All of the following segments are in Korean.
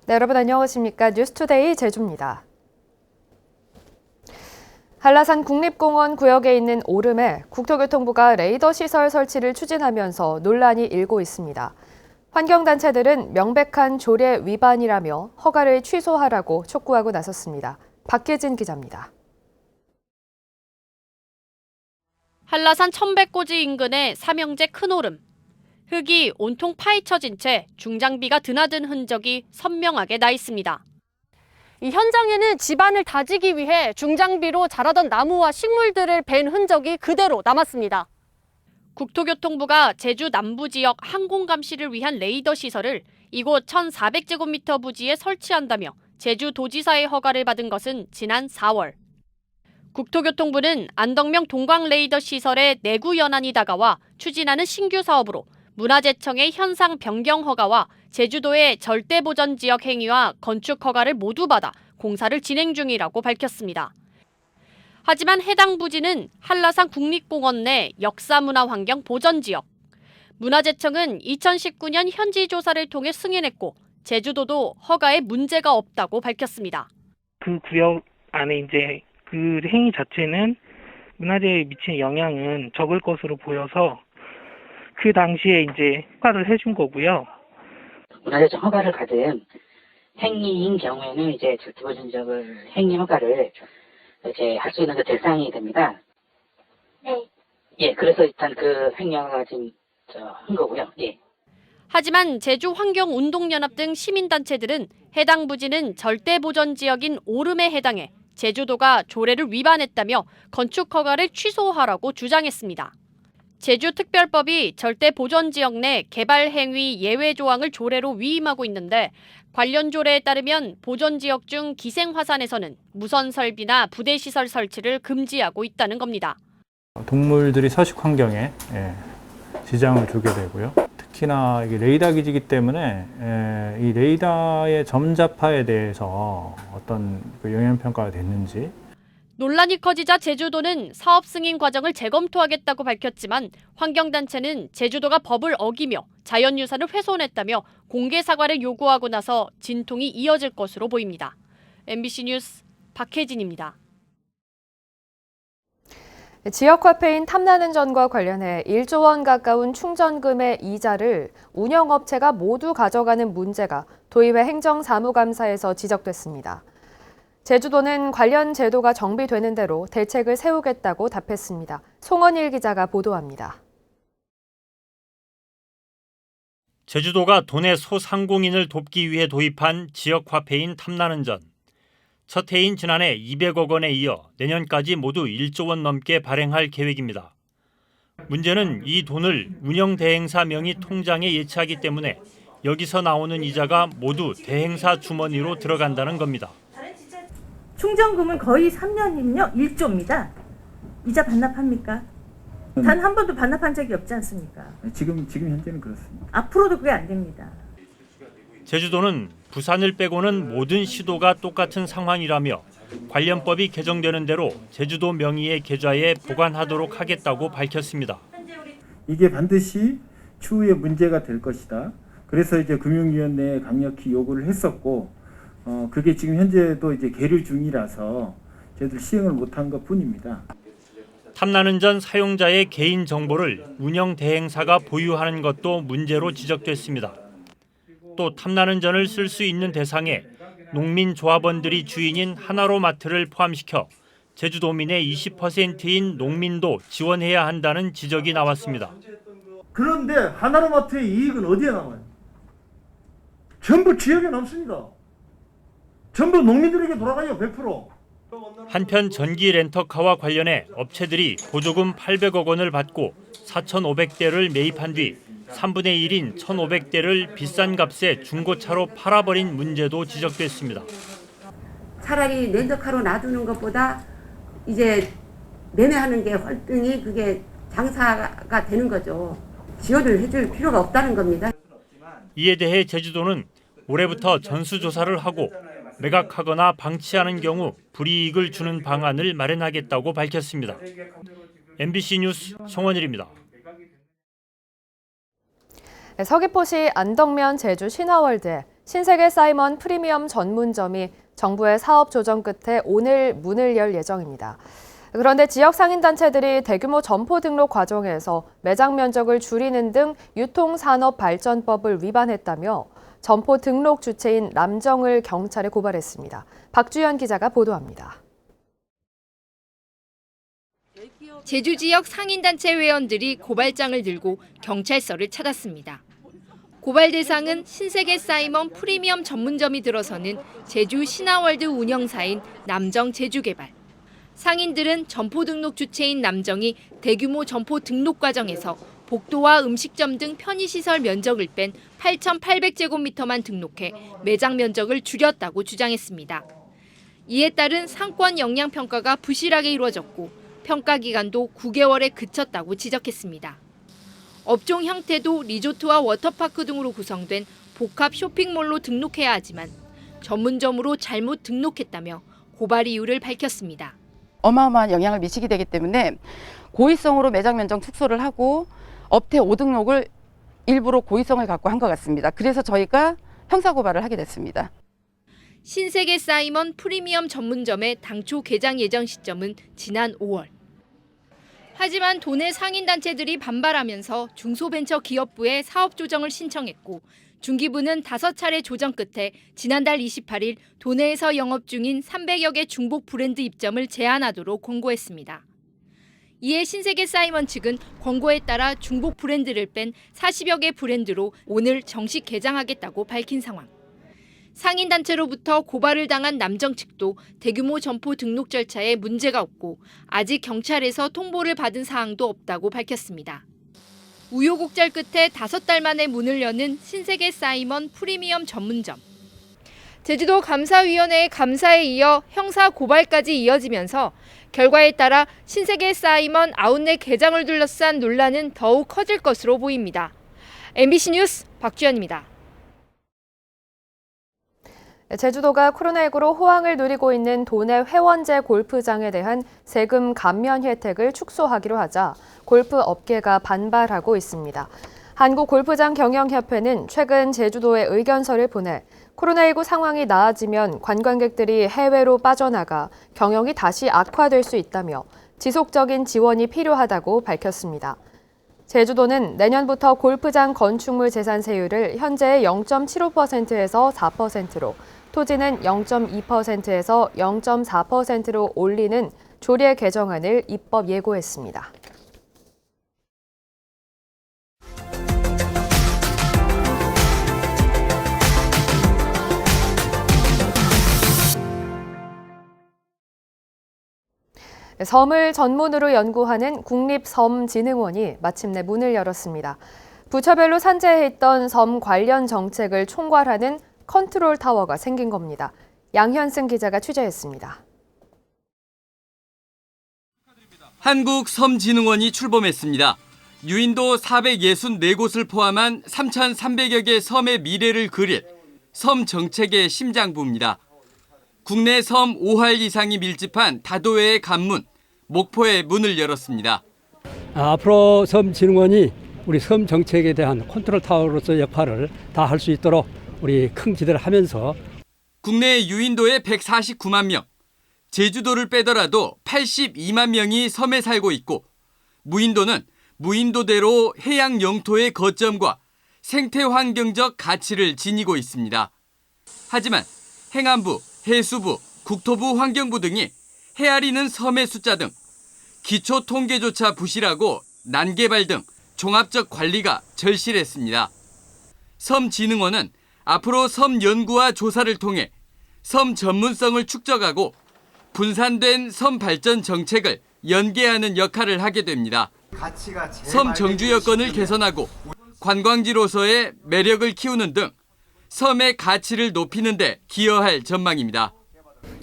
네, 여러분 안녕하십니까? 뉴스투데이 제주입니다. 한라산 국립공원 구역에 있는 오름에 국토교통부가 레이더 시설 설치를 추진하면서 논란이 일고 있습니다. 환경단체들은 명백한 조례 위반이라며 허가를 취소하라고 촉구하고 나섰습니다. 박혜진 기자입니다. 한라산 천백고지 인근의 삼형제 큰 오름. 흙이 온통 파헤쳐진 채 중장비가 드나든 흔적이 선명하게 나 있습니다. 이 현장에는 지반을 다지기 위해 중장비로 자라던 나무와 식물들을 벤 흔적이 그대로 남았습니다. 국토교통부가 제주 남부 지역 항공감시를 위한 레이더 시설을 이곳 1,400제곱미터 부지에 설치한다며 제주도지사의 허가를 받은 것은 지난 4월. 국토교통부는 안덕명 동광 레이더 시설의 내구 연한이 다가와 추진하는 신규 사업으로 문화재청의 현상 변경 허가와 제주도의 절대보전 지역 행위와 건축 허가를 모두 받아 공사를 진행 중이라고 밝혔습니다. 하지만 해당 부지는 한라산 국립공원 내 역사문화환경 보전지역. 문화재청은 2019년 현지 조사를 통해 승인했고 제주도도 허가에 문제가 없다고 밝혔습니다. 그 구역 안에 이제 그 행위 자체는 문화재에 미치는 영향은 적을 것으로 보여서 그 당시에 이제 허가를 해준 거고요. 문화재청 허가를 받은 행위인 경우에는 이제 절대보전적을 행위 허가를 이제 할 수 있는 그 대상이 됩니다. 네. 예, 그래서 일단 그 행위 허가가 지금 한 거고요. 예. 하지만 제주환경운동연합 등 시민단체들은 해당 부지는 절대보전 지역인 오름에 해당해 제주도가 조례를 위반했다며 건축 허가를 취소하라고 주장했습니다. 제주특별법이 절대보전지역 내 개발행위 예외 조항을 조례로 위임하고 있는데 관련 조례에 따르면 보전지역 중 기생화산에서는 무선설비나 부대시설 설치를 금지하고 있다는 겁니다. 동물들이 서식 환경에 지장을 주게 되고요. 특히나 이게 레이더 기지이기 때문에 이 레이더의 점자파에 대해서 어떤 영향평가가 됐는지 논란이 커지자 제주도는 사업 승인 과정을 재검토하겠다고 밝혔지만 환경단체는 제주도가 법을 어기며 자연유산을 훼손했다며 공개 사과를 요구하고 나서 진통이 이어질 것으로 보입니다. MBC 뉴스 박혜진입니다. 지역화폐인 탐나는 전과 관련해 1조 원 가까운 충전금의 이자를 운영업체가 모두 가져가는 문제가 도의회 행정사무감사에서 지적됐습니다. 제주도는 관련 제도가 정비되는 대로 대책을 세우겠다고 답했습니다. 송원일 기자가 보도합니다. 제주도가 도내 소상공인을 돕기 위해 도입한 지역화폐인 탐나는 전. 첫 해인 지난해 200억 원에 이어 내년까지 모두 1조 원 넘게 발행할 계획입니다. 문제는 이 돈을 운영 대행사 명의 통장에 예치하기 때문에 여기서 나오는 이자가 모두 대행사 주머니로 들어간다는 겁니다. 충전금은 거의 3년이면요 1조입니다. 이자 반납합니까? 단 한 번도 반납한 적이 없지 않습니까? 지금 현재는 그렇습니다. 앞으로도 그게 안 됩니다. 제주도는 부산을 빼고는 모든 시도가 똑같은 상황이라며 관련법이 개정되는 대로 제주도 명의의 계좌에 보관하도록 하겠다고 밝혔습니다. 이게 반드시 추후에 문제가 될 것이다. 그래서 이제 금융위원회에 강력히 요구를 했었고, 그게 지금 현재도 이제 계류 중이라서 저희들 시행을 못한 것뿐입니다. 탐나는 전 사용자의 개인 정보를 운영 대행사가 보유하는 것도 문제로 지적됐습니다. 또 탐나는 전을 쓸 수 있는 대상에 농민조합원들이 주인인 하나로마트를 포함시켜 제주도민의 20%인 농민도 지원해야 한다는 지적이 나왔습니다. 그런데 하나로마트의 이익은 어디에 남아요? 전부 지역에 남습니다. 전부 농민들에게 돌아가요, 100%. 한편 전기 렌터카와 관련해 업체들이 보조금 800억 원을 받고 4,500대를 매입한 뒤 3분의 1인 1,500대를 비싼 값에 중고차로 팔아버린 문제도 지적됐습니다. 차라리 렌터카로 놔두는 것보다 이제 매매하는 게 활동이 그게 장사가 되는 거죠. 지원을 해줄 필요가 없다는 겁니다. 이에 대해 제주도는 올해부터 전수조사를 하고 매각하거나 방치하는 경우 불이익을 주는 방안을 마련하겠다고 밝혔습니다. MBC 뉴스 송원일입니다. 서귀포시 안덕면 제주 신화월드에 신세계 사이먼 프리미엄 전문점이 정부의 사업 조정 끝에 오늘 문을 열 예정입니다. 그런데 지역 상인단체들이 대규모 점포 등록 과정에서 매장 면적을 줄이는 등 유통산업발전법을 위반했다며 점포 등록 주체인 남정을 경찰에 고발했습니다. 박주연 기자가 보도합니다. 제주 지역 상인단체 회원들이 고발장을 들고 경찰서를 찾았습니다. 고발 대상은 신세계 사이먼 프리미엄 전문점이 들어서는 제주 신화월드 운영사인 남정 제주개발. 상인들은 점포 등록 주체인 남정이 대규모 점포 등록 과정에서 복도와 음식점 등 편의시설 면적을 뺀 8,800제곱미터만 등록해 매장 면적을 줄였다고 주장했습니다. 이에 따른 상권 영향평가가 부실하게 이루어졌고 평가 기간도 9개월에 그쳤다고 지적했습니다. 업종 형태도 리조트와 워터파크 등으로 구성된 복합 쇼핑몰로 등록해야 하지만 전문점으로 잘못 등록했다며 고발 이유를 밝혔습니다. 어마어마한 영향을 미치게 되기 때문에 고의성으로 매장 면적 축소를 하고 업태 5등록을 일부러 고의성을 갖고 한 것 같습니다. 그래서 저희가 형사고발을 하게 됐습니다. 신세계 사이먼 프리미엄 전문점의 당초 개장 예정 시점은 지난 5월. 하지만 도내 상인단체들이 반발하면서 중소벤처기업부에 사업 조정을 신청했고 중기부는 5차례 조정 끝에 지난달 28일 도내에서 영업 중인 300여 개 중복 브랜드 입점을 제한하도록 권고했습니다. 이에 신세계 사이먼 측은 권고에 따라 중복 브랜드를 뺀 40여 개 브랜드로 오늘 정식 개장하겠다고 밝힌 상황. 상인단체로부터 고발을 당한 남정 측도 대규모 점포 등록 절차에 문제가 없고 아직 경찰에서 통보를 받은 사항도 없다고 밝혔습니다. 우여곡절 끝에 5달 만에 문을 여는 신세계 사이먼 프리미엄 전문점. 제주도 감사위원회의 감사에 이어 형사 고발까지 이어지면서 결과에 따라 신세계 사이먼 아웃렛 개장을 둘러싼 논란은 더욱 커질 것으로 보입니다. MBC 뉴스 박주연입니다. 제주도가 코로나19로 호황을 누리고 있는 도내 회원제 골프장에 대한 세금 감면 혜택을 축소하기로 하자 골프 업계가 반발하고 있습니다. 한국골프장 경영협회는 최근 제주도에 의견서를 보내 코로나19 상황이 나아지면 관광객들이 해외로 빠져나가 경영이 다시 악화될 수 있다며 지속적인 지원이 필요하다고 밝혔습니다. 제주도는 내년부터 골프장 건축물 재산세율을 현재의 0.75%에서 4%로 토지는 0.2%에서 0.4%로 올리는 조례 개정안을 입법 예고했습니다. 섬을 전문으로 연구하는 국립섬진흥원이 마침내 문을 열었습니다. 부처별로 산재해 있던 섬 관련 정책을 총괄하는 컨트롤 타워가 생긴 겁니다. 양현승 기자가 취재했습니다. 한국섬진흥원이 출범했습니다. 유인도 464곳을 포함한 3,300여 개 섬의 미래를 그릴 섬 정책의 심장부입니다. 국내 섬 5할 이상이 밀집한 다도해의 관문, 목포에 문을 열었습니다. 앞으로 섬진흥원이 우리 섬 정책에 대한 컨트롤 타워로서 역할을 다 할 수 있도록 우리 큰 기대를 하면서 국내 유인도의 149만 명, 제주도를 빼더라도 82만 명이 섬에 살고 있고 무인도는 무인도대로 해양 영토의 거점과 생태환경적 가치를 지니고 있습니다. 하지만 행안부, 해수부, 국토부 환경부 등이 헤아리는 섬의 숫자 등 기초 통계조차 부실하고 난개발 등 종합적 관리가 절실했습니다. 섬진흥원은 앞으로 섬 연구와 조사를 통해 섬 전문성을 축적하고 분산된 섬 발전 정책을 연계하는 역할을 하게 됩니다. 섬 정주 여건을 개선하고 관광지로서의 매력을 키우는 등 섬의 가치를 높이는 데 기여할 전망입니다.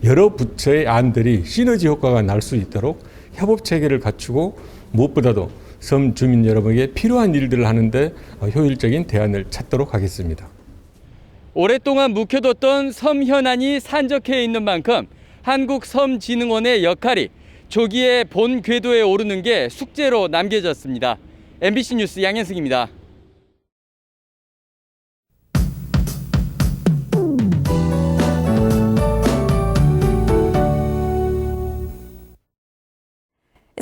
여러 부처의 안들이 시너지 효과가 날 수 있도록 협업 체계를 갖추고 무엇보다도 섬 주민 여러분에게 필요한 일들을 하는데 효율적인 대안을 찾도록 하겠습니다. 오랫동안 묵혀뒀던 섬 현안이 산적해 있는 만큼 한국섬진흥원의 역할이 조기에 본 궤도에 오르는 게 숙제로 남겨졌습니다. MBC 뉴스 양현승입니다.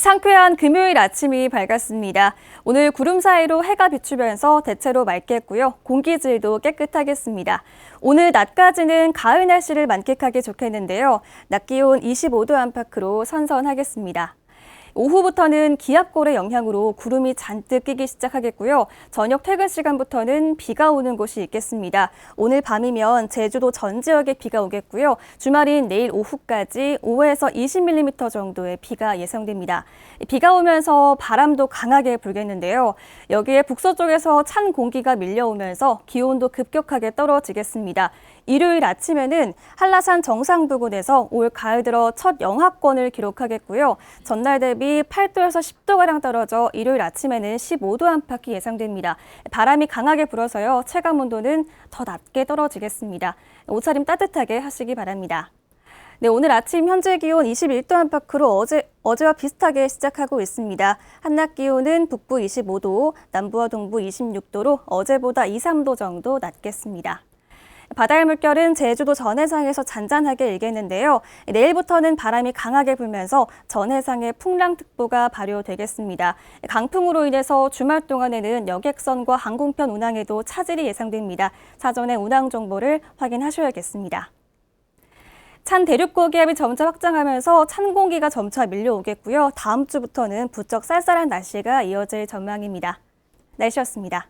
상쾌한 금요일 아침이 밝았습니다. 오늘 구름 사이로 해가 비추면서 대체로 맑겠고요. 공기질도 깨끗하겠습니다. 오늘 낮까지는 가을 날씨를 만끽하기 좋겠는데요. 낮 기온 25도 안팎으로 선선하겠습니다. 오후부터는 기압골의 영향으로 구름이 잔뜩 끼기 시작하겠고요. 저녁 퇴근 시간부터는 비가 오는 곳이 있겠습니다. 오늘 밤이면 제주도 전 지역에 비가 오겠고요. 주말인 내일 오후까지 5에서 20mm 정도의 비가 예상됩니다. 비가 오면서 바람도 강하게 불겠는데요. 여기에 북서쪽에서 찬 공기가 밀려오면서 기온도 급격하게 떨어지겠습니다. 일요일 아침에는 한라산 정상 부근에서 올 가을 들어 첫 영하권을 기록하겠고요. 전날 대비 8도에서 10도가량 떨어져 일요일 아침에는 15도 안팎이 예상됩니다. 바람이 강하게 불어서요. 체감온도는 더 낮게 떨어지겠습니다. 옷차림 따뜻하게 하시기 바랍니다. 네, 오늘 아침 현재 기온 21도 안팎으로 어제와 비슷하게 시작하고 있습니다. 한낮 기온은 북부 25도, 남부와 동부 26도로 어제보다 2, 3도 정도 낮겠습니다. 바다의 물결은 제주도 전해상에서 잔잔하게 일겠는데요. 내일부터는 바람이 강하게 불면서 전해상에 풍랑특보가 발효되겠습니다. 강풍으로 인해서 주말 동안에는 여객선과 항공편 운항에도 차질이 예상됩니다. 사전에 운항 정보를 확인하셔야겠습니다. 찬 대륙고기압이 점차 확장하면서 찬 공기가 점차 밀려오겠고요. 다음 주부터는 부쩍 쌀쌀한 날씨가 이어질 전망입니다. 날씨였습니다.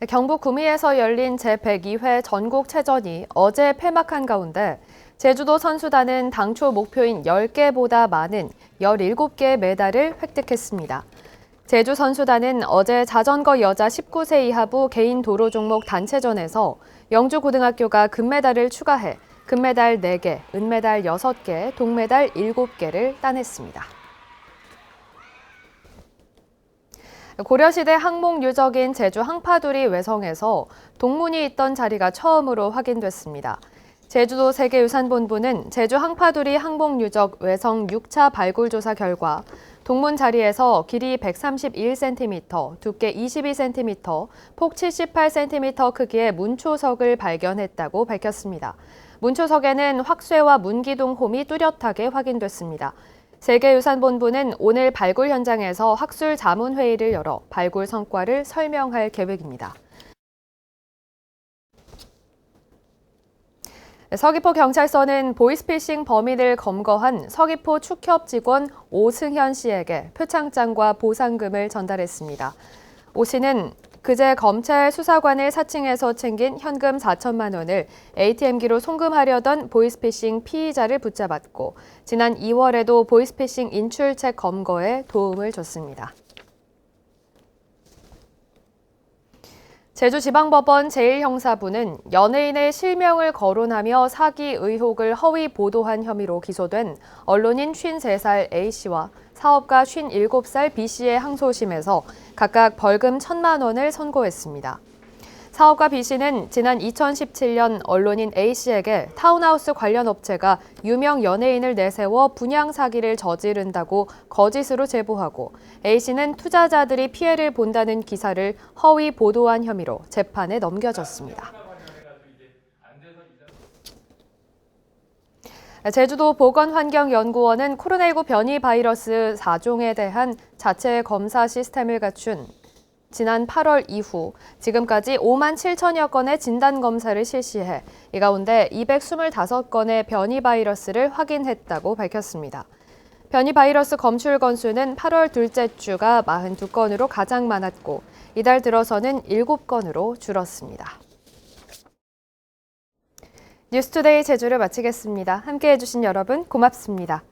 경북 구미에서 열린 제102회 전국체전이 어제 폐막한 가운데 제주도 선수단은 당초 목표인 10개보다 많은 17개의 메달을 획득했습니다. 제주 선수단은 어제 자전거 여자 19세 이하부 개인 도로 종목 단체전에서 영주고등학교가 금메달을 추가해 금메달 4개, 은메달 6개, 동메달 7개를 따냈습니다. 고려시대 항목 유적인 제주 항파두리 외성에서 동문이 있던 자리가 처음으로 확인됐습니다. 제주도 세계유산본부는 제주 항파두리 항목 유적 외성 6차 발굴 조사 결과 동문 자리에서 길이 131cm, 두께 22cm, 폭 78cm 크기의 문초석을 발견했다고 밝혔습니다. 문초석에는 확쇠와 문기둥 홈이 뚜렷하게 확인됐습니다. 세계유산본부는 오늘 발굴 현장에서 학술 자문회의를 열어 발굴 성과를 설명할 계획입니다. 서귀포 경찰서는 보이스피싱 범인을 검거한 서귀포 축협 직원 오승현 씨에게 표창장과 보상금을 전달했습니다. 오 씨는 그제 검찰 수사관을 사칭해서 챙긴 현금 4천만 원을 ATM기로 송금하려던 보이스피싱 피의자를 붙잡았고 지난 2월에도 보이스피싱 인출책 검거에 도움을 줬습니다. 제주지방법원 제1형사부는 연예인의 실명을 거론하며 사기 의혹을 허위 보도한 혐의로 기소된 언론인 53살 A씨와 사업가 57살 B씨의 항소심에서 각각 벌금 1,000만 원을 선고했습니다. 사업가 B씨는 지난 2017년 언론인 A씨에게 타운하우스 관련 업체가 유명 연예인을 내세워 분양 사기를 저지른다고 거짓으로 제보하고 A씨는 투자자들이 피해를 본다는 기사를 허위 보도한 혐의로 재판에 넘겨졌습니다. 제주도 보건환경연구원은 코로나19 변이 바이러스 4종에 대한 자체 검사 시스템을 갖춘 지난 8월 이후 지금까지 5만 7천여 건의 진단검사를 실시해 이 가운데 225건의 변이 바이러스를 확인했다고 밝혔습니다. 변이 바이러스 검출 건수는 8월 둘째 주가 42건으로 가장 많았고 이달 들어서는 7건으로 줄었습니다. 뉴스투데이 제주를 마치겠습니다. 함께해 주신 여러분 고맙습니다.